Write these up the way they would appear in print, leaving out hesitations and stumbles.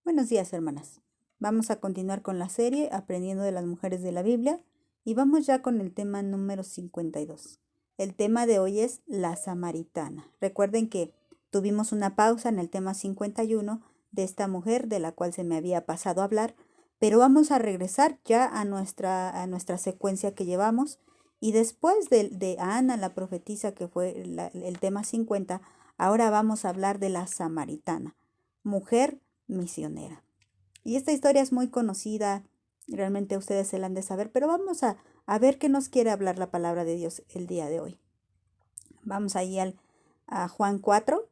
Buenos días, hermanas. Vamos a continuar con la serie Aprendiendo de las Mujeres de la Biblia y vamos ya con el tema número 52. El tema de hoy es la samaritana. Recuerden que tuvimos una pausa en el tema 51 de esta mujer de la cual se me había pasado a hablar, pero vamos a regresar ya a nuestra secuencia que llevamos y después de Ana la profetisa, que fue el tema 50, ahora vamos a hablar de la samaritana, mujer misionera. Y esta historia es muy conocida, realmente ustedes se la han de saber, pero vamos a ver qué nos quiere hablar la palabra de Dios el día de hoy. Vamos ahí a Juan 4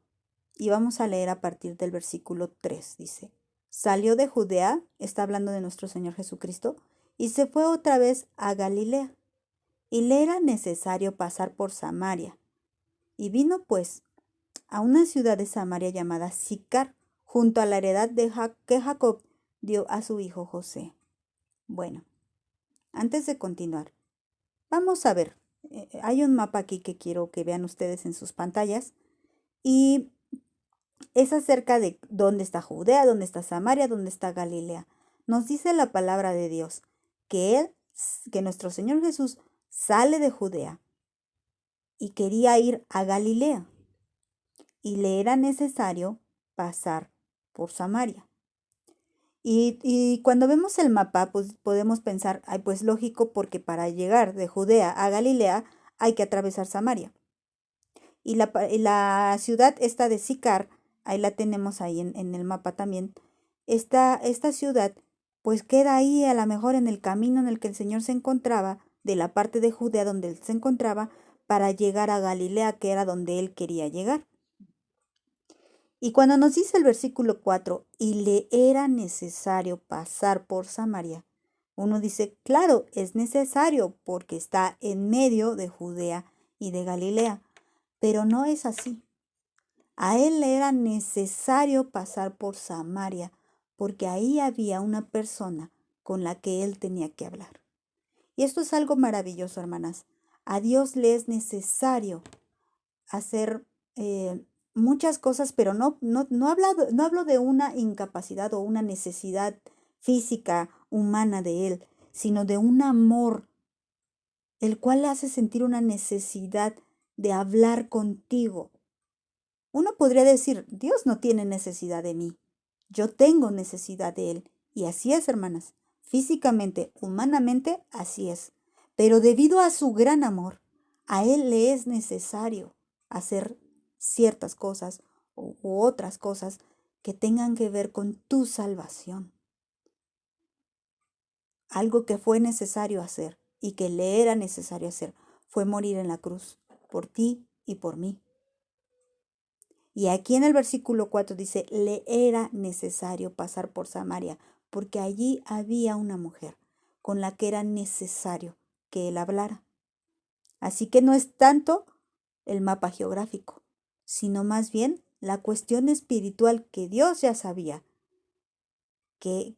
y vamos a leer a partir del versículo 3. Dice, salió de Judea, está hablando de nuestro Señor Jesucristo, y se fue otra vez a Galilea. Y le era necesario pasar por Samaria. Y vino pues a una ciudad de Samaria llamada Sicar, junto a la heredad que Jacob dio a su hijo José. Bueno, antes de continuar, vamos a ver. Hay un mapa aquí que quiero que vean ustedes en sus pantallas y es acerca de dónde está Judea, dónde está Samaria, dónde está Galilea. Nos dice la palabra de Dios que nuestro Señor Jesús sale de Judea y quería ir a Galilea y le era necesario pasar por Samaria. Y cuando vemos el mapa, pues podemos pensar, ay, pues lógico, porque para llegar de Judea a Galilea hay que atravesar Samaria. Y la ciudad esta de Sicar, ahí la tenemos ahí en el mapa también. Esta ciudad, pues queda ahí a lo mejor en el camino en el que el Señor se encontraba, de la parte de Judea donde él se encontraba, para llegar a Galilea, que era donde él quería llegar. Y cuando nos dice el versículo 4, y le era necesario pasar por Samaria, uno dice, claro, es necesario porque está en medio de Judea y de Galilea, pero no es así. A él le era necesario pasar por Samaria porque ahí había una persona con la que él tenía que hablar. Y esto es algo maravilloso, hermanas. A Dios le es necesario hacer muchas cosas, pero no hablo de una incapacidad o una necesidad física, humana de Él, sino de un amor, el cual le hace sentir una necesidad de hablar contigo. Uno podría decir, Dios no tiene necesidad de mí, yo tengo necesidad de Él. Y así es, hermanas, físicamente, humanamente, así es. Pero debido a su gran amor, a Él le es necesario hacer ciertas cosas u otras cosas que tengan que ver con tu salvación. Algo que fue necesario hacer y que le era necesario hacer fue morir en la cruz por ti y por mí. Y aquí en el versículo 4 dice, le era necesario pasar por Samaria, porque allí había una mujer con la que era necesario que él hablara. Así que no es tanto el mapa geográfico, sino más bien la cuestión espiritual que Dios ya sabía que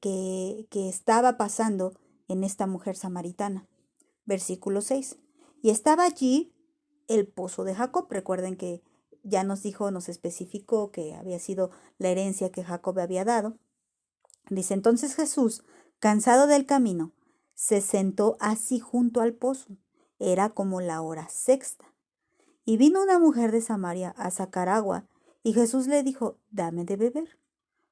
estaba pasando en esta mujer samaritana. Versículo 6. Y estaba allí el pozo de Jacob. Recuerden que ya nos especificó que había sido la herencia que Jacob había dado. Dice, entonces Jesús, cansado del camino, se sentó así junto al pozo. Era como la hora sexta. Y vino una mujer de Samaria a sacar agua, y Jesús le dijo, dame de beber,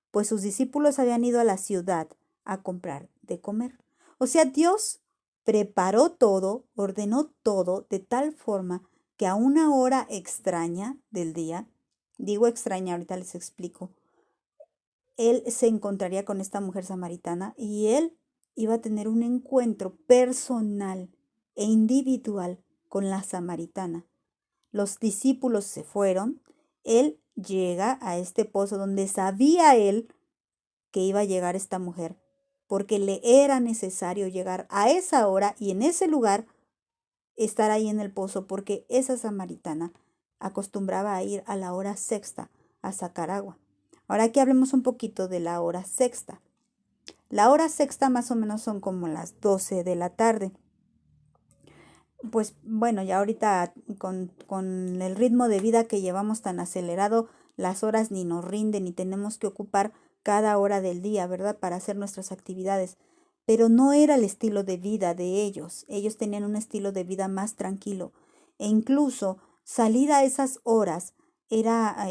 pues sus discípulos habían ido a la ciudad a comprar de comer. O sea, Dios preparó todo, ordenó todo de tal forma que a una hora extraña del día, digo extraña, ahorita les explico, él se encontraría con esta mujer samaritana y él iba a tener un encuentro personal e individual con la samaritana. Los discípulos se fueron, él llega a este pozo donde sabía él que iba a llegar esta mujer, porque le era necesario llegar a esa hora y en ese lugar estar ahí en el pozo, porque esa samaritana acostumbraba a ir a la hora sexta a sacar agua. Ahora aquí hablemos un poquito de la hora sexta. La hora sexta más o menos son como las 12 de la tarde. Pues bueno, ya ahorita con el ritmo de vida que llevamos tan acelerado, las horas ni nos rinden ni tenemos que ocupar cada hora del día, ¿verdad? Para hacer nuestras actividades. Pero no era el estilo de vida de ellos. Ellos tenían un estilo de vida más tranquilo. E incluso salir a esas horas era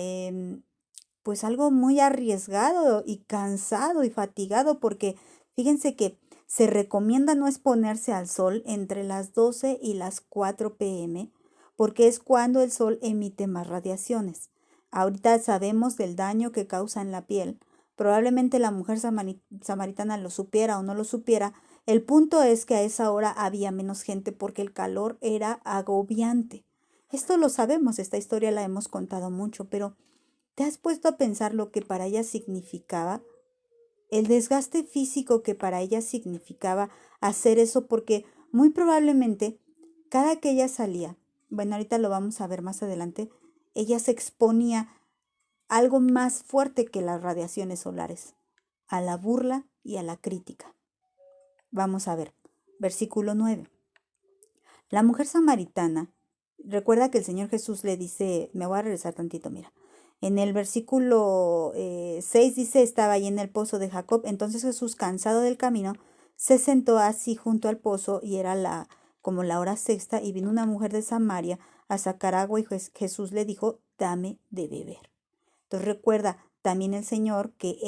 pues algo muy arriesgado y cansado y fatigado porque fíjense que se recomienda no exponerse al sol entre las 12 y las 4 p.m. porque es cuando el sol emite más radiaciones. Ahorita sabemos del daño que causa en la piel. Probablemente la mujer samaritana lo supiera o no lo supiera. El punto es que a esa hora había menos gente porque el calor era agobiante. Esto lo sabemos, esta historia la hemos contado mucho, pero ¿te has puesto a pensar lo que para ella significaba? El desgaste físico que para ella significaba hacer eso, porque muy probablemente cada que ella salía, bueno, ahorita lo vamos a ver más adelante, ella se exponía a algo más fuerte que las radiaciones solares, a la burla y a la crítica. Vamos a ver, versículo 9. La mujer samaritana, recuerda que el Señor Jesús le dice, me voy a regresar tantito, mira. En el versículo 6 dice, estaba ahí en el pozo de Jacob. Entonces Jesús, cansado del camino, se sentó así junto al pozo y era como la hora sexta y vino una mujer de Samaria a sacar agua y Jesús le dijo, dame de beber. Entonces recuerda también el Señor que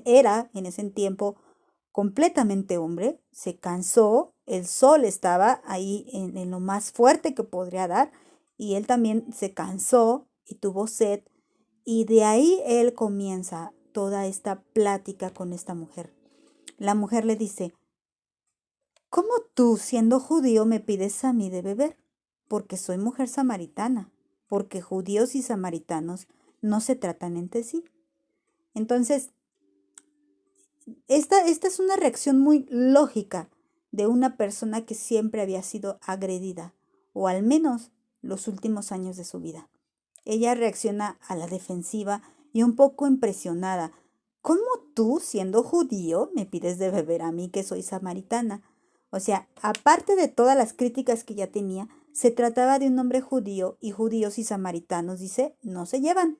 era en ese tiempo completamente hombre, se cansó, el sol estaba ahí en lo más fuerte que podría dar y él también se cansó y tuvo sed y de ahí él comienza toda esta plática con esta mujer. La mujer le dice, ¿cómo tú, siendo judío, me pides a mí de beber? Porque soy mujer samaritana, porque judíos y samaritanos no se tratan entre sí. Entonces, esta es una reacción muy lógica de una persona que siempre había sido agredida, o al menos los últimos años de su vida. Ella reacciona a la defensiva y un poco impresionada. ¿Cómo tú, siendo judío, me pides de beber a mí que soy samaritana? O sea, aparte de todas las críticas que ya tenía, se trataba de un hombre judío y judíos y samaritanos, dice, no se llevan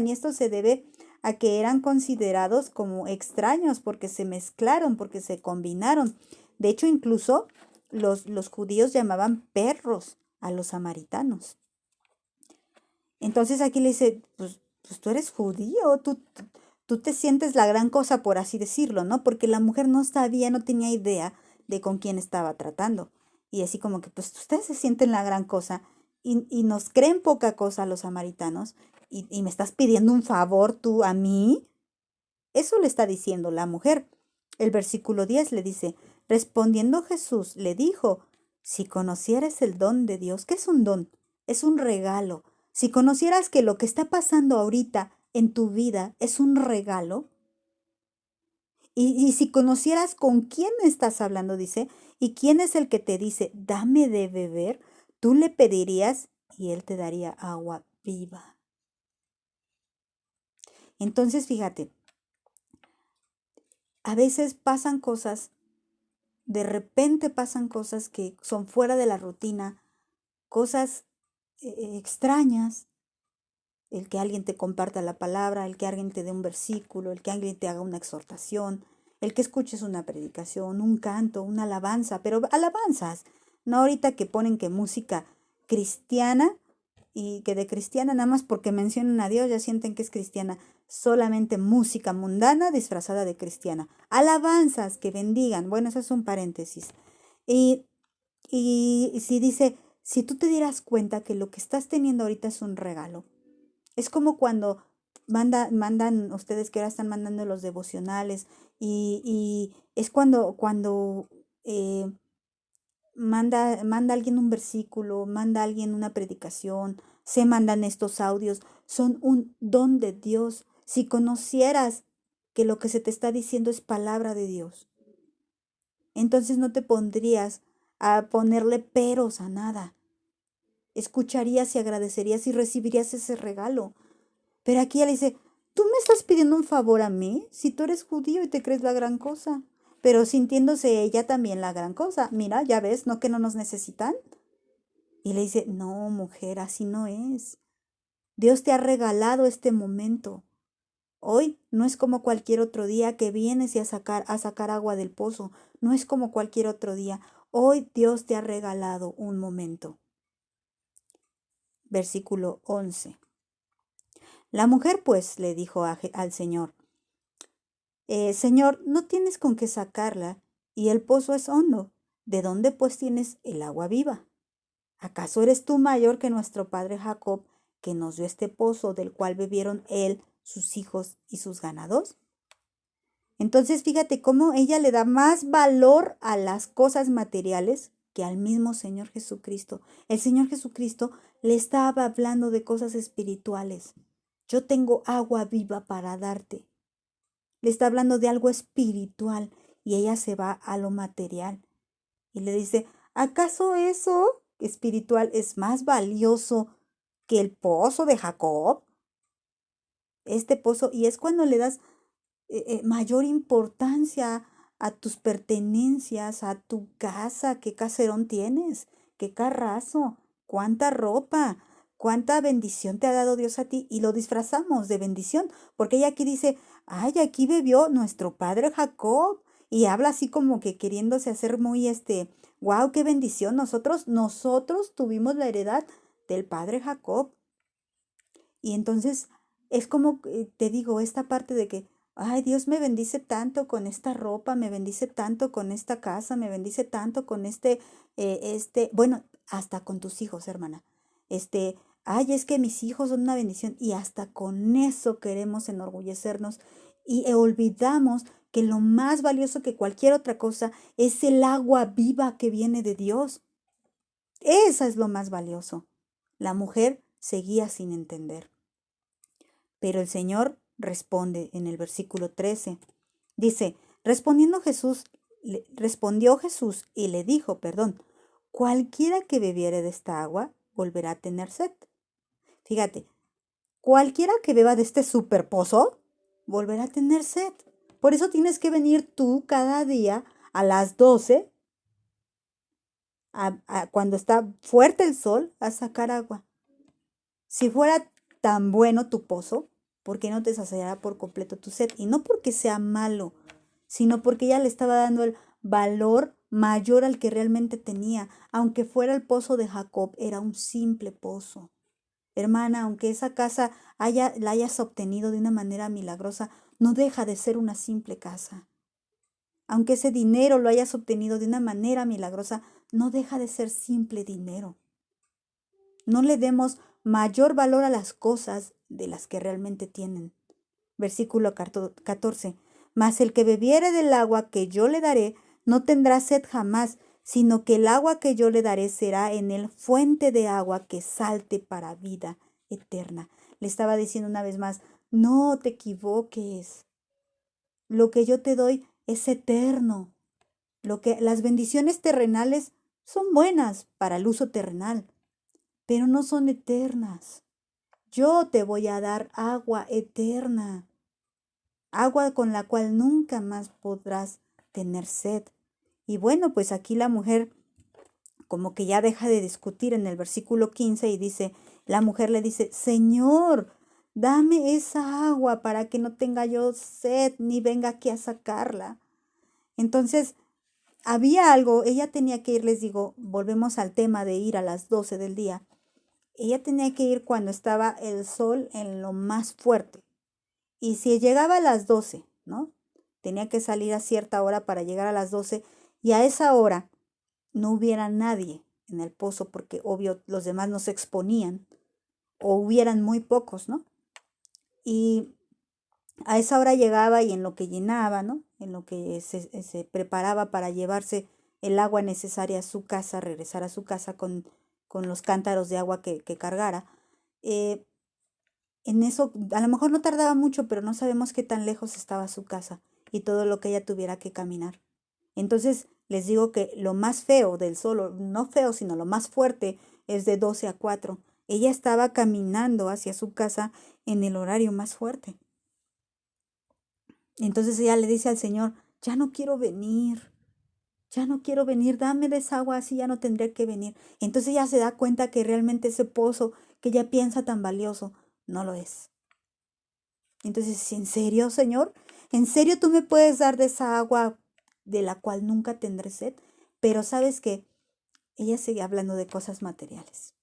y esto se debe a que eran considerados como extraños porque se mezclaron, porque se combinaron. De hecho, incluso los judíos llamaban perros a los samaritanos. Entonces aquí le dice, pues tú eres judío, tú te sientes la gran cosa, por así decirlo, ¿no? Porque la mujer no sabía, no tenía idea de con quién estaba tratando. Y así como que, pues ustedes se sienten la gran cosa y nos creen poca cosa a los samaritanos y me estás pidiendo un favor tú a mí. Eso le está diciendo la mujer. El versículo 10 le dice, respondiendo Jesús le dijo, si conocieras el don de Dios, ¿qué es un don? Es un regalo. Si conocieras que lo que está pasando ahorita en tu vida es un regalo, y si conocieras con quién estás hablando, dice, y quién es el que te dice, dame de beber, tú le pedirías y él te daría agua viva. Entonces, fíjate, a veces pasan cosas, de repente pasan cosas que son fuera de la rutina, cosas extrañas, el que alguien te comparta la palabra, el que alguien te dé un versículo, el que alguien te haga una exhortación, el que escuches una predicación, un canto, una alabanza, pero alabanzas, no ahorita que ponen que música cristiana y que de cristiana nada más porque mencionan a Dios ya sienten que es cristiana, solamente música mundana disfrazada de cristiana, alabanzas que bendigan, bueno, eso es un paréntesis. Y, y si dice, si tú te dieras cuenta que lo que estás teniendo ahorita es un regalo, es como cuando mandan ustedes que ahora están mandando los devocionales y es cuando manda alguien un versículo, manda alguien una predicación, se mandan estos audios, son un don de Dios. Si conocieras que lo que se te está diciendo es palabra de Dios, entonces no te pondrías a ponerle peros a nada. Escucharías y agradecerías y recibirías ese regalo. Pero aquí ella le dice, tú me estás pidiendo un favor a mí, si tú eres judío y te crees la gran cosa. Pero sintiéndose ella también la gran cosa. Mira, ya ves, ¿no que no nos necesitan? Y le dice, no, mujer, así no es. Dios te ha regalado este momento. Hoy no es como cualquier otro día que vienes y a sacar agua del pozo. No es como cualquier otro día. Hoy Dios te ha regalado un momento. Versículo 11. La mujer pues le dijo al Señor, Señor, no tienes con qué sacarla y el pozo es hondo. ¿De dónde pues tienes el agua viva? ¿Acaso eres tú mayor que nuestro padre Jacob, que nos dio este pozo del cual bebieron él, sus hijos y sus ganados? Entonces fíjate cómo ella le da más valor a las cosas materiales que al mismo Señor Jesucristo. El Señor Jesucristo le estaba hablando de cosas espirituales. Yo tengo agua viva para darte. Le está hablando de algo espiritual y ella se va a lo material y le dice, ¿acaso eso espiritual es más valioso que el pozo de Jacob? Este pozo, y es cuando le das mayor importancia a tus pertenencias, a tu casa, qué caserón tienes, qué carrazo, cuánta ropa, cuánta bendición te ha dado Dios a ti y lo disfrazamos de bendición, porque ella aquí dice, ay, aquí bebió nuestro padre Jacob y habla así como que queriéndose hacer muy wow, qué bendición, nosotros tuvimos la heredad del padre Jacob. Y entonces es como, te digo, esta parte de que, ay, Dios me bendice tanto con esta ropa, me bendice tanto con esta casa, me bendice tanto con bueno, hasta con tus hijos, hermana. Este, ay, es que mis hijos son una bendición y hasta con eso queremos enorgullecernos y olvidamos que lo más valioso que cualquier otra cosa es el agua viva que viene de Dios. Esa es lo más valioso. La mujer seguía sin entender. Pero el Señor responde en el versículo 13. Dice, respondió Jesús y le dijo, cualquiera que bebiere de esta agua volverá a tener sed. Fíjate, cualquiera que beba de este super pozo volverá a tener sed. Por eso tienes que venir tú cada día a las 12, cuando está fuerte el sol, a sacar agua. Si fuera tan bueno tu pozo, ¿por qué no te saciará por completo tu sed? Y no porque sea malo, sino porque ella le estaba dando el valor mayor al que realmente tenía. Aunque fuera el pozo de Jacob, era un simple pozo. Hermana, aunque esa casa la hayas obtenido de una manera milagrosa, no deja de ser una simple casa. Aunque ese dinero lo hayas obtenido de una manera milagrosa, no deja de ser simple dinero. No le demos mayor valor a las cosas de las que realmente tienen. Versículo 14. Mas el que bebiere del agua que yo le daré, no tendrá sed jamás, sino que el agua que yo le daré será en él fuente de agua que salte para vida eterna. Le estaba diciendo una vez más, no te equivoques. Lo que yo te doy es eterno. Las bendiciones terrenales son buenas para el uso terrenal, pero no son eternas. Yo te voy a dar agua eterna, agua con la cual nunca más podrás tener sed. Y bueno, pues aquí la mujer como que ya deja de discutir en el versículo 15 y dice, la mujer le dice, Señor, dame esa agua para que no tenga yo sed ni venga aquí a sacarla. Entonces, había algo, ella tenía que ir, les digo, volvemos al tema de ir a las 12 del día. Ella tenía que ir cuando estaba el sol en lo más fuerte. Y si llegaba a las 12, ¿no? Tenía que salir a cierta hora para llegar a las 12 y a esa hora no hubiera nadie en el pozo porque obvio los demás no se exponían o hubieran muy pocos, ¿no? Y a esa hora llegaba y en lo que llenaba, ¿no? En lo que se preparaba para llevarse el agua necesaria a su casa, regresar a su casa con los cántaros de agua que cargara. eh, en eso, a lo mejor no tardaba mucho, pero no sabemos qué tan lejos estaba su casa y todo lo que ella tuviera que caminar. Entonces, les digo que lo más feo del sol, no feo, sino lo más fuerte, es de 12 a 4. Ella estaba caminando hacia su casa en el horario más fuerte. Entonces ella le dice al Señor, ya no quiero venir, dame de esa agua, así ya no tendré que venir. Entonces ella se da cuenta que realmente ese pozo que ella piensa tan valioso, no lo es. Entonces, ¿en serio, Señor? ¿En serio tú me puedes dar de esa agua de la cual nunca tendré sed? Pero sabes que ella seguía hablando de cosas materiales.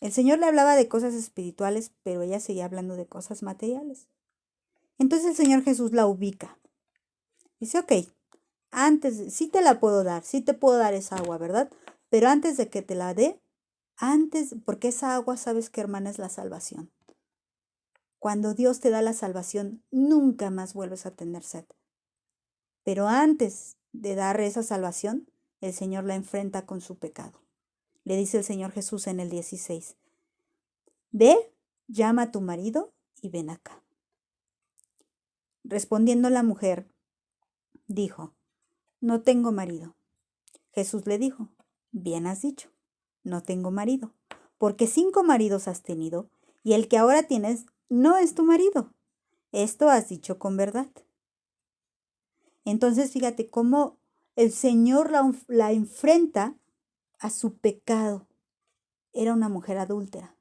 El Señor le hablaba de cosas espirituales, pero ella seguía hablando de cosas materiales. Entonces el Señor Jesús la ubica. Dice, ok, sí te la puedo dar, sí te puedo dar esa agua, ¿verdad? Pero antes de que te la dé, porque esa agua, sabes que, hermana, es la salvación. Cuando Dios te da la salvación, nunca más vuelves a tener sed. Pero antes de dar esa salvación, el Señor la enfrenta con su pecado. Le dice el Señor Jesús en el 16, ve, llama a tu marido y ven acá. Respondiendo la mujer, dijo, no tengo marido. Jesús le dijo, bien has dicho, no tengo marido, porque 5 maridos has tenido, y el que ahora tienes no es tu marido. Esto has dicho con verdad. Entonces fíjate cómo el Señor la enfrenta a su pecado. Era una mujer adúltera.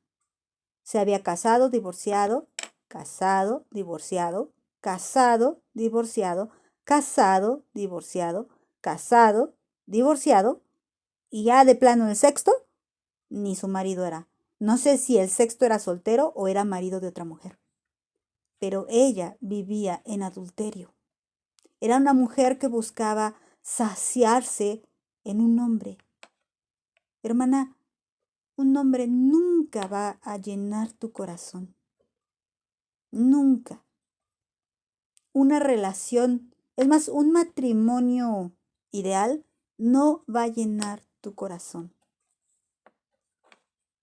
Se había casado, divorciado, casado, divorciado, casado, divorciado, casado, divorciado, casado, divorciado, y ya de plano el sexto, ni su marido era. No sé si el sexto era soltero o era marido de otra mujer. Pero ella vivía en adulterio. Era una mujer que buscaba saciarse en un hombre. Hermana, un hombre nunca va a llenar tu corazón. Nunca. Una relación, es más, un matrimonio ideal no va a llenar tu corazón.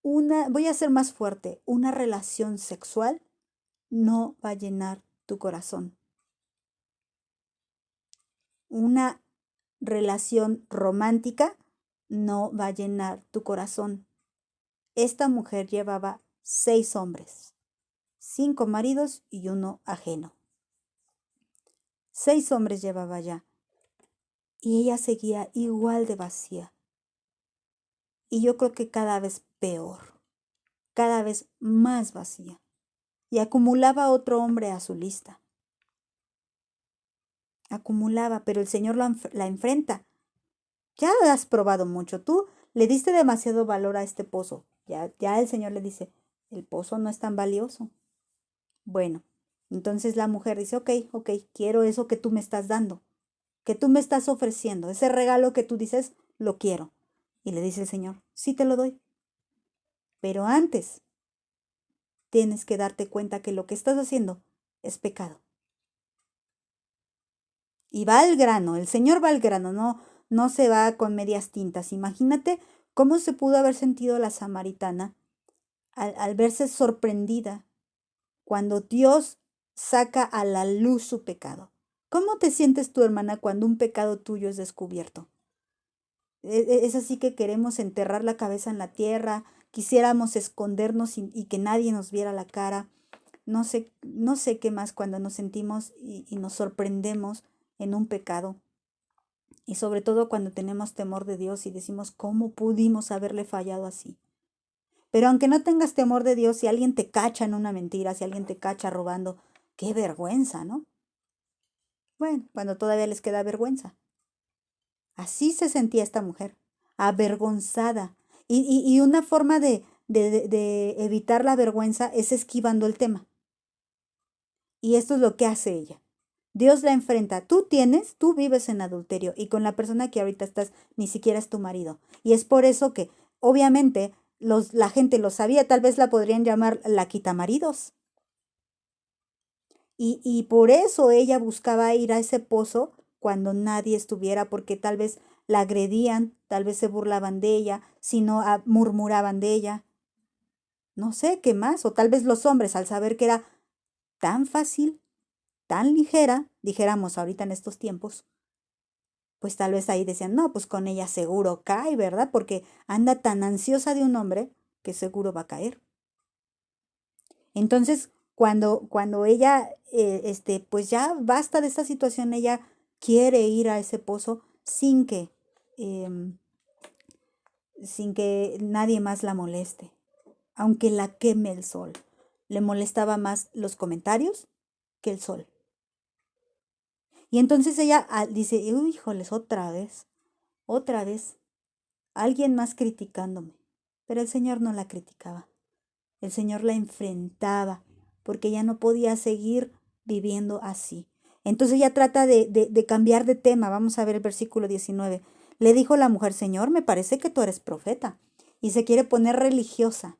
Voy a ser más fuerte, una relación sexual no va a llenar tu corazón. Una relación romántica no va a llenar tu corazón. Esta mujer llevaba 6 hombres, 5 maridos y 1 ajeno. 6 hombres llevaba ya. Y ella seguía igual de vacía. Y yo creo que cada vez peor, cada vez más vacía. Y acumulaba otro hombre a su lista. Acumulaba, pero el Señor la enfrenta. Ya has probado mucho. Tú le diste demasiado valor a este pozo. Ya el Señor le dice, el pozo no es tan valioso. Bueno, entonces la mujer dice, ok, quiero eso que tú me estás dando, que tú me estás ofreciendo, ese regalo que tú dices, lo quiero. Y le dice el Señor, sí te lo doy. Pero antes tienes que darte cuenta que lo que estás haciendo es pecado. Y va al grano, el Señor va al grano, no se va con medias tintas. Imagínate cómo se pudo haber sentido la samaritana al verse sorprendida cuando Dios saca a la luz su pecado. ¿Cómo te sientes tú, hermana, cuando un pecado tuyo es descubierto? Es así que queremos enterrar la cabeza en la tierra, quisiéramos escondernos y que nadie nos viera la cara. No sé qué más cuando nos sentimos y nos sorprendemos en un pecado. Y sobre todo cuando tenemos temor de Dios y decimos, ¿cómo pudimos haberle fallado así? Pero aunque no tengas temor de Dios, si alguien te cacha en una mentira, si alguien te cacha robando, qué vergüenza, ¿no? Bueno, cuando todavía les queda vergüenza. Así se sentía esta mujer, avergonzada. Y una forma de evitar la vergüenza es esquivando el tema. Y esto es lo que hace ella. Dios la enfrenta. Tú vives en adulterio y con la persona que ahorita estás ni siquiera es tu marido. Y es por eso que, obviamente, la gente lo sabía. Tal vez la podrían llamar la quitamaridos. Y por eso ella buscaba ir a ese pozo cuando nadie estuviera, porque tal vez la agredían, tal vez se burlaban de ella, si no murmuraban de ella. No sé qué más. O tal vez los hombres, al saber que era tan fácil, tan ligera, dijéramos ahorita en estos tiempos, pues tal vez ahí decían, no, pues con ella seguro cae, ¿verdad? Porque anda tan ansiosa de un hombre que seguro va a caer. Entonces, cuando ella, pues ya basta de esta situación, ella quiere ir a ese pozo em, sin que nadie más la moleste, aunque la queme el sol. le molestaba más los comentarios que el sol. Y entonces ella dice, uy, híjoles, otra vez, alguien más criticándome. Pero el Señor no la criticaba. El Señor la enfrentaba porque ella no podía seguir viviendo así. Entonces ella trata de cambiar de tema. Vamos a ver el versículo 19. Le dijo la mujer, Señor, me parece que tú eres profeta. Y se quiere poner religiosa.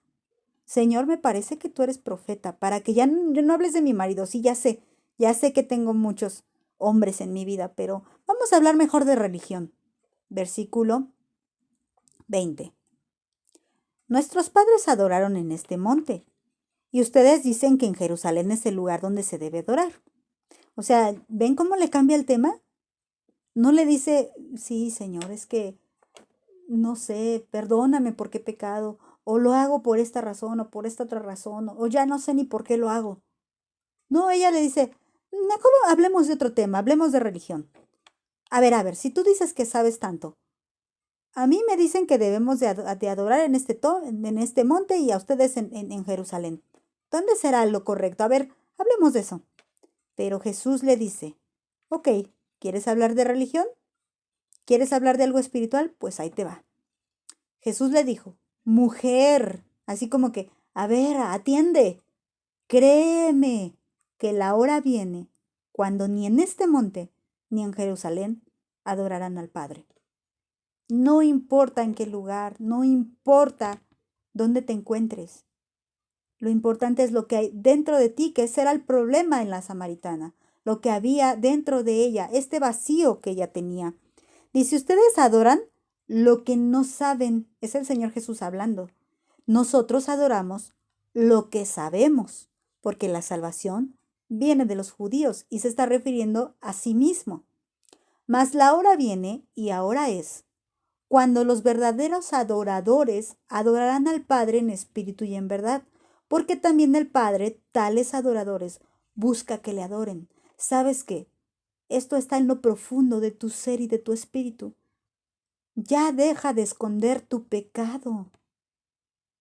Señor, me parece que tú eres profeta, para que ya no hables de mi marido. Sí, ya sé que tengo muchos hombres en mi vida, pero vamos a hablar mejor de religión. Versículo 20. Nuestros padres adoraron en este monte, y ustedes dicen que en Jerusalén es el lugar donde se debe adorar. O sea, ¿ven cómo le cambia el tema? No le dice, sí, Señor, es que, no sé, perdóname por qué he pecado, o lo hago por esta razón, o por esta otra razón, o ya no sé ni por qué lo hago. No, ella le dice, mejor hablemos de otro tema, hablemos de religión. A ver, si tú dices que sabes tanto, a mí me dicen que debemos de adorar en este monte y a ustedes en Jerusalén. ¿Dónde será lo correcto? A ver, hablemos de eso. Pero Jesús le dice, ok, ¿quieres hablar de religión? ¿Quieres hablar de algo espiritual? Pues ahí te va. Jesús le dijo, mujer, así como que, a ver, atiende, créeme que la hora viene cuando ni en este monte ni en Jerusalén adorarán al Padre. No importa en qué lugar, no importa dónde te encuentres. Lo importante es lo que hay dentro de ti, que ese era el problema en la samaritana, lo que había dentro de ella, este vacío que ella tenía. Dice, ustedes adoran lo que no saben, es el Señor Jesús hablando. Nosotros adoramos lo que sabemos, porque la salvación viene de los judíos y se está refiriendo a sí mismo. Mas la hora viene y ahora es cuando los verdaderos adoradores adorarán al Padre en espíritu y en verdad, porque también el Padre, tales adoradores, busca que le adoren. ¿Sabes qué? Esto está en lo profundo de tu ser y de tu espíritu. Ya deja de esconder tu pecado.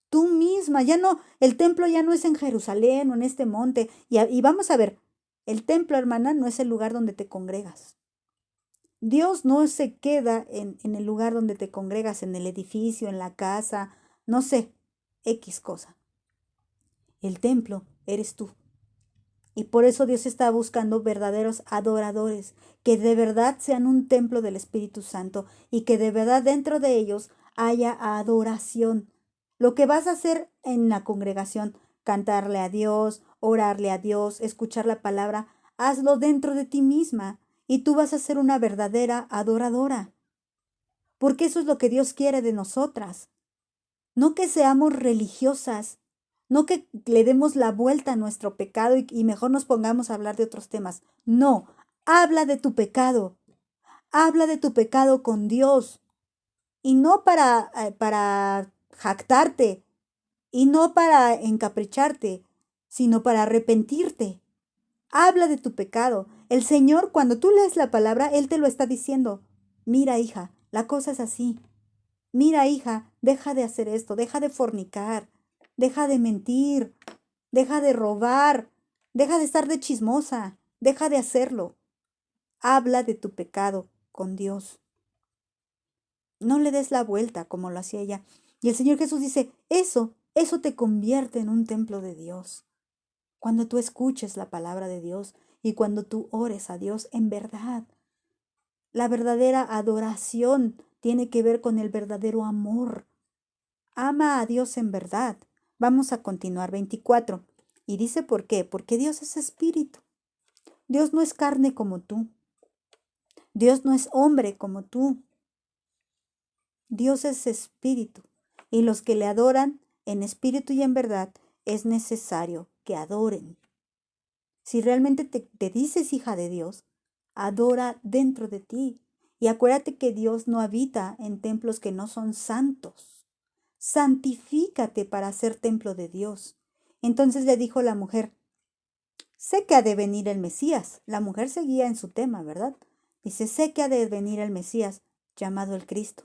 Tú misma, ya no, el templo ya no es en Jerusalén o en este monte. Y vamos a ver, el templo, hermana, no es el lugar donde te congregas. Dios no se queda en el lugar donde te congregas, en el edificio, en la casa, no sé, X cosa. El templo eres tú. Y por eso Dios está buscando verdaderos adoradores, que de verdad sean un templo del Espíritu Santo y que de verdad dentro de ellos haya adoración. Lo que vas a hacer en la congregación, cantarle a Dios, orarle a Dios, escuchar la palabra, hazlo dentro de ti misma y tú vas a ser una verdadera adoradora. Porque eso es lo que Dios quiere de nosotras. No que seamos religiosas, no que le demos la vuelta a nuestro pecado y mejor nos pongamos a hablar de otros temas. No, habla de tu pecado. Habla de tu pecado con Dios. Y no para jactarte, y no para encapricharte, sino para arrepentirte. Habla de tu pecado. El Señor, cuando tú lees la palabra, Él te lo está diciendo. Mira, hija, la cosa es así. Mira, hija, deja de hacer esto, deja de fornicar, deja de mentir, deja de robar, deja de estar de chismosa, deja de hacerlo. Habla de tu pecado con Dios. No le des la vuelta como lo hacía ella. Y el Señor Jesús dice, eso te convierte en un templo de Dios. Cuando tú escuches la palabra de Dios y cuando tú ores a Dios en verdad. La verdadera adoración tiene que ver con el verdadero amor. Ama a Dios en verdad. Vamos a continuar 24. Y dice por qué. Porque Dios es espíritu. Dios no es carne como tú. Dios no es hombre como tú. Dios es espíritu. Y los que le adoran en espíritu y en verdad es necesario que adoren. Si realmente te dices hija de Dios, adora dentro de ti. Y acuérdate que Dios no habita en templos que no son santos. Santifícate para ser templo de Dios. Entonces le dijo la mujer, sé que ha de venir el Mesías. La mujer seguía en su tema, ¿verdad? Dice, sé que ha de venir el Mesías, llamado el Cristo.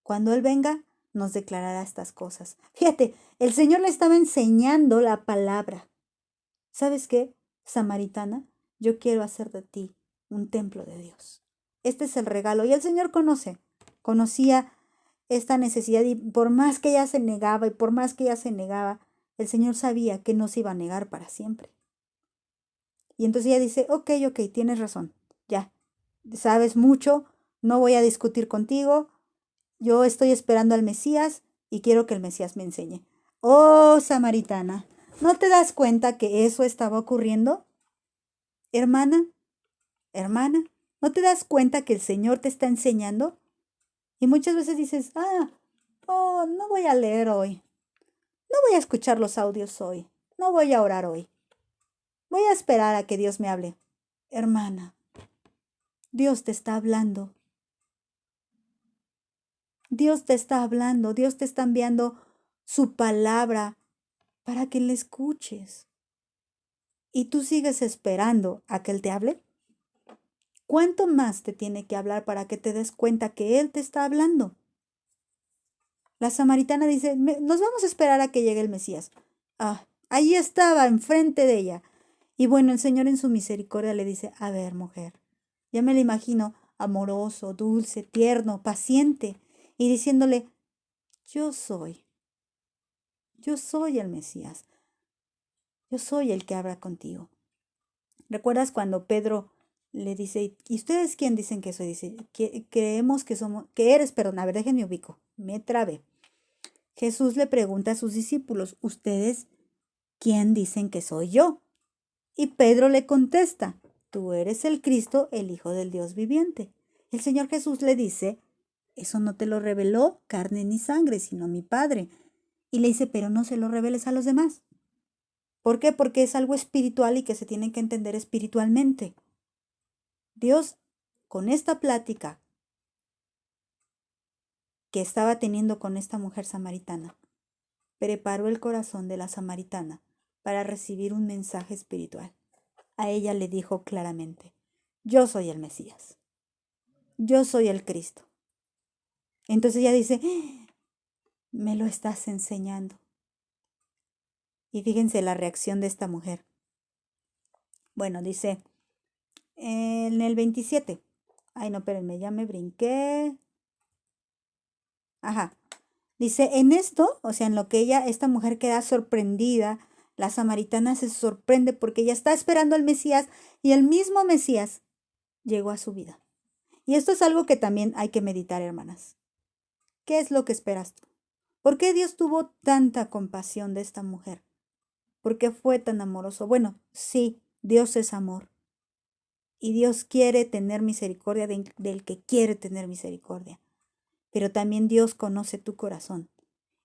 Cuando Él venga, nos declarará estas cosas. Fíjate, el Señor le estaba enseñando la palabra. ¿sabes qué, samaritana? Yo quiero hacer de ti un templo de Dios. Este es el regalo. Y el Señor conocía esta necesidad y por más que ella se negaba y por más que ella se negaba, el Señor sabía que no se iba a negar para siempre. Y entonces ella dice, ok, tienes razón, ya, sabes mucho, no voy a discutir contigo, yo estoy esperando al Mesías y quiero que el Mesías me enseñe. Oh, samaritana, ¿no te das cuenta que eso estaba ocurriendo? Hermana, hermana, ¿no te das cuenta que el Señor te está enseñando? Y muchas veces dices, oh, no voy a leer hoy, no voy a escuchar los audios hoy, no voy a orar hoy, voy a esperar a que Dios me hable. Hermana, Dios te está hablando. Dios te está hablando, Dios te está enviando su palabra para que le escuches. ¿Y tú sigues esperando a que Él te hable? ¿Cuánto más te tiene que hablar para que te des cuenta que Él te está hablando? La samaritana dice, nos vamos a esperar a que llegue el Mesías. Ahí estaba, enfrente de ella. Y bueno, el Señor en su misericordia le dice, a ver, mujer, ya me lo imagino amoroso, dulce, tierno, paciente, y diciéndole, yo soy el Mesías, yo soy el que habla contigo. ¿Recuerdas cuando Pedro le dice, ¿y ustedes quién dicen que soy? Dice, creemos que eres, perdón, a ver, déjenme ubico, me trabé. Jesús le pregunta a sus discípulos, ¿ustedes quién dicen que soy yo? Y Pedro le contesta, tú eres el Cristo, el Hijo del Dios viviente. El Señor Jesús le dice, eso no te lo reveló carne ni sangre, sino mi Padre. Y le dice, pero no se lo reveles a los demás. ¿Por qué? Porque es algo espiritual y que se tiene que entender espiritualmente. Dios, con esta plática que estaba teniendo con esta mujer samaritana, preparó el corazón de la samaritana para recibir un mensaje espiritual. A ella le dijo claramente, yo soy el Mesías, yo soy el Cristo. Entonces ella dice, me lo estás enseñando. Y fíjense la reacción de esta mujer. Bueno, dice en el 27. Ay, no, espérenme, ya me brinqué. Ajá. Dice, en esto, o sea, en lo que esta mujer queda sorprendida, la samaritana se sorprende porque ella está esperando al Mesías y el mismo Mesías llegó a su vida. Y esto es algo que también hay que meditar, hermanas. ¿Qué es lo que esperas tú? ¿Por qué Dios tuvo tanta compasión de esta mujer? ¿Por qué fue tan amoroso? Bueno, sí, Dios es amor. Y Dios quiere tener misericordia del que quiere tener misericordia. Pero también Dios conoce tu corazón.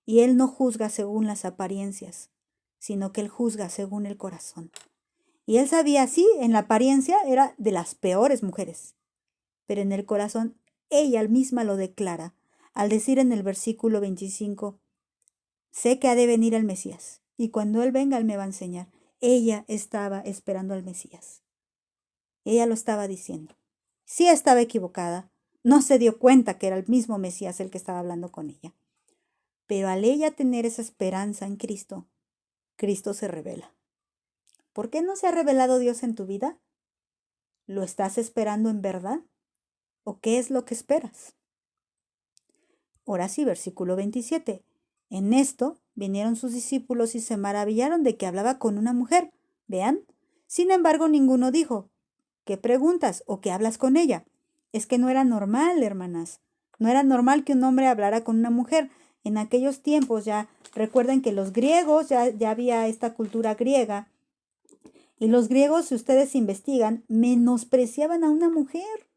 Y Él no juzga según las apariencias, sino que Él juzga según el corazón. Y Él sabía, sí, en la apariencia era de las peores mujeres. Pero en el corazón ella misma lo declara al decir en el versículo 25, sé que ha de venir el Mesías, y cuando Él venga Él me va a enseñar. Ella estaba esperando al Mesías. Ella lo estaba diciendo. Sí estaba equivocada, no se dio cuenta que era el mismo Mesías el que estaba hablando con ella. Pero al ella tener esa esperanza en Cristo, Cristo se revela. ¿Por qué no se ha revelado Dios en tu vida? ¿Lo estás esperando en verdad? ¿O qué es lo que esperas? Ahora sí, versículo 27. En esto vinieron sus discípulos y se maravillaron de que hablaba con una mujer. Vean. Sin embargo, ninguno dijo, ¿qué preguntas o qué hablas con ella? Es que no era normal, hermanas. No era normal que un hombre hablara con una mujer. En aquellos tiempos ya recuerden que los griegos, ya había esta cultura griega. Y los griegos, si ustedes investigan, menospreciaban a una mujer.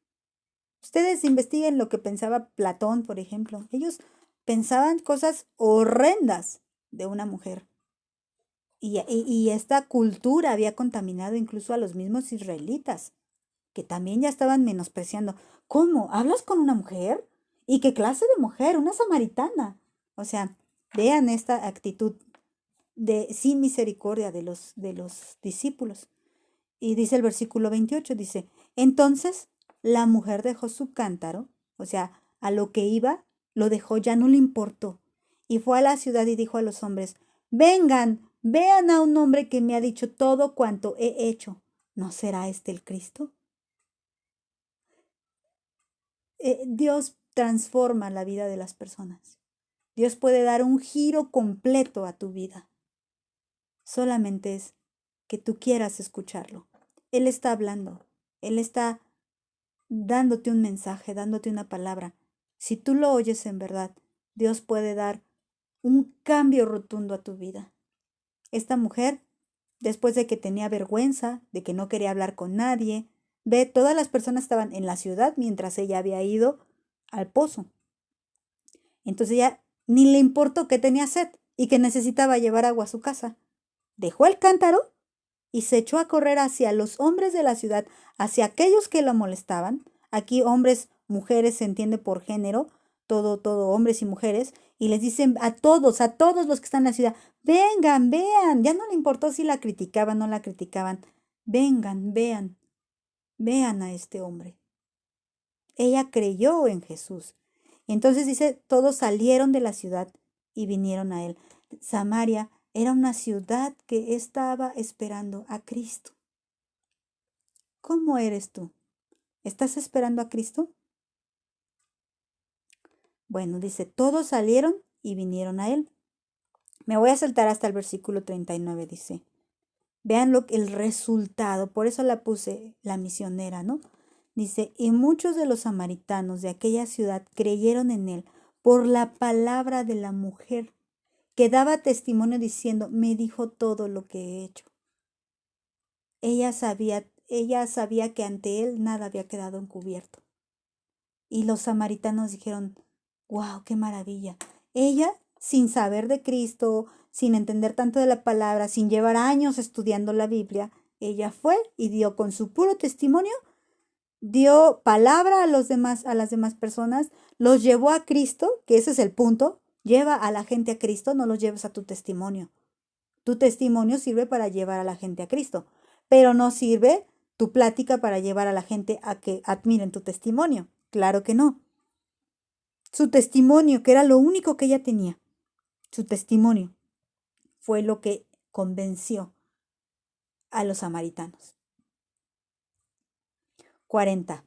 Ustedes investiguen lo que pensaba Platón, por ejemplo. Ellos pensaban cosas horrendas de una mujer. Y esta cultura había contaminado incluso a los mismos israelitas, que también ya estaban menospreciando. ¿Cómo? ¿Hablas con una mujer? ¿Y qué clase de mujer? Una samaritana. O sea, vean esta actitud de sin misericordia de los discípulos. Y dice el versículo 28, dice, entonces la mujer dejó su cántaro, o sea, a lo que iba, lo dejó, ya no le importó. Y fue a la ciudad y dijo a los hombres, vengan, Vean a un hombre que me ha dicho todo cuanto he hecho. ¿No será este el Cristo? Dios transforma la vida de las personas. Dios puede dar un giro completo a tu vida. Solamente es que tú quieras escucharlo. Él está hablando. Él está dándote un mensaje, dándote una palabra. Si tú lo oyes en verdad, Dios puede dar un cambio rotundo a tu vida. Esta mujer, después de que tenía vergüenza, de que no quería hablar con nadie, ve, todas las personas estaban en la ciudad mientras ella había ido al pozo. Entonces ella ni le importó que tenía sed y que necesitaba llevar agua a su casa. Dejó el cántaro y se echó a correr hacia los hombres de la ciudad, hacia aquellos que la molestaban. Aquí hombres, mujeres se entiende por género, todo, hombres y mujeres, y les dicen a todos los que están en la ciudad, vengan, vean, ya no le importó si la criticaban o no la criticaban, vengan, vean a este hombre. Ella creyó en Jesús. Entonces dice, todos salieron de la ciudad y vinieron a él. Samaria era una ciudad que estaba esperando a Cristo. ¿Cómo eres tú? ¿Estás esperando a Cristo? Bueno, dice, todos salieron y vinieron a él. Me voy a saltar hasta el versículo 39, dice. Vean el resultado, por eso la puse la misionera, ¿no? Dice, y muchos de los samaritanos de aquella ciudad creyeron en él por la palabra de la mujer, que daba testimonio diciendo, me dijo todo lo que he hecho. Ella sabía que ante él nada había quedado encubierto. Y los samaritanos dijeron, wow, qué maravilla. Ella, sin saber de Cristo, sin entender tanto de la palabra, sin llevar años estudiando la Biblia, ella fue y dio con su puro testimonio, dio palabra a las demás personas, los llevó a Cristo, que ese es el punto. Lleva a la gente a Cristo, no los lleves a tu testimonio. Tu testimonio sirve para llevar a la gente a Cristo, pero no sirve tu plática para llevar a la gente a que admiren tu testimonio. Claro que no. Su testimonio, que era lo único que ella tenía, su testimonio fue lo que convenció a los samaritanos. 40.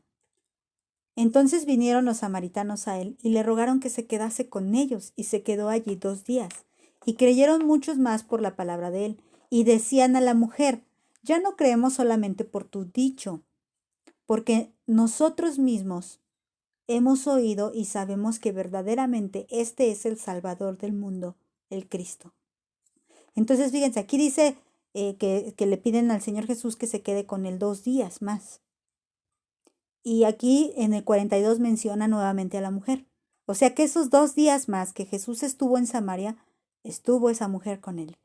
Entonces vinieron los samaritanos a él y le rogaron que se quedase con ellos, y se quedó allí 2 días. Y creyeron muchos más por la palabra de él, y decían a la mujer, ya no creemos solamente por tu dicho, porque nosotros mismos hemos oído y sabemos que verdaderamente este es el Salvador del mundo, el Cristo. Entonces, fíjense, aquí dice que le piden al Señor Jesús que se quede con él 2 días más. Y aquí en el 42 menciona nuevamente a la mujer. O sea que esos 2 días más que Jesús estuvo en Samaria, estuvo esa mujer con él,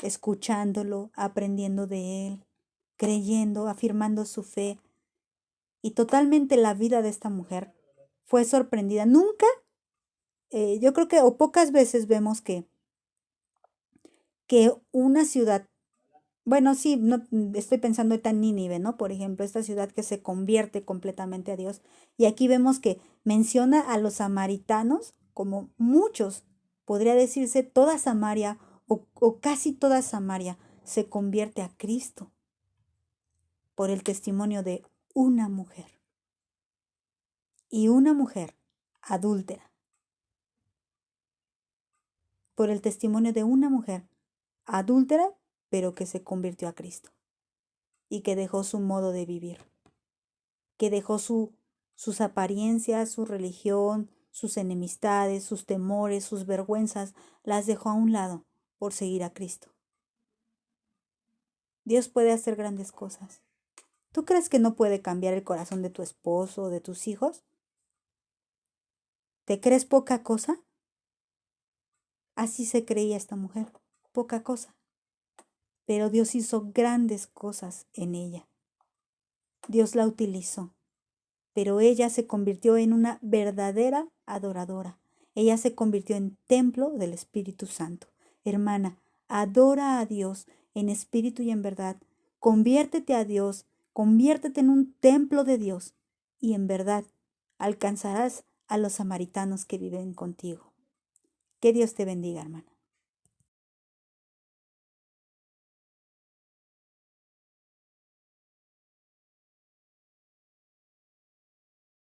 escuchándolo, aprendiendo de él, creyendo, afirmando su fe. Y totalmente la vida de esta mujer fue sorprendida. Nunca, yo creo que, o pocas veces vemos que una ciudad, bueno, sí, no, estoy pensando en Nínive, ¿no? Por ejemplo, esta ciudad que se convierte completamente a Dios. Y aquí vemos que menciona a los samaritanos como muchos, podría decirse toda Samaria o casi toda Samaria se convierte a Cristo por el testimonio de una mujer. Y una mujer adúltera, por el testimonio de una mujer adúltera, pero que se convirtió a Cristo y que dejó su modo de vivir, que dejó sus apariencias, su religión, sus enemistades, sus temores, sus vergüenzas, las dejó a un lado por seguir a Cristo. Dios puede hacer grandes cosas. ¿Tú crees que no puede cambiar el corazón de tu esposo o de tus hijos? ¿Te crees poca cosa? Así se creía esta mujer, poca cosa. Pero Dios hizo grandes cosas en ella. Dios la utilizó, pero ella se convirtió en una verdadera adoradora. Ella se convirtió en templo del Espíritu Santo. Hermana, adora a Dios en espíritu y en verdad. Conviértete a Dios, conviértete en un templo de Dios y en verdad alcanzarás a los samaritanos que viven contigo. Que Dios te bendiga, hermana.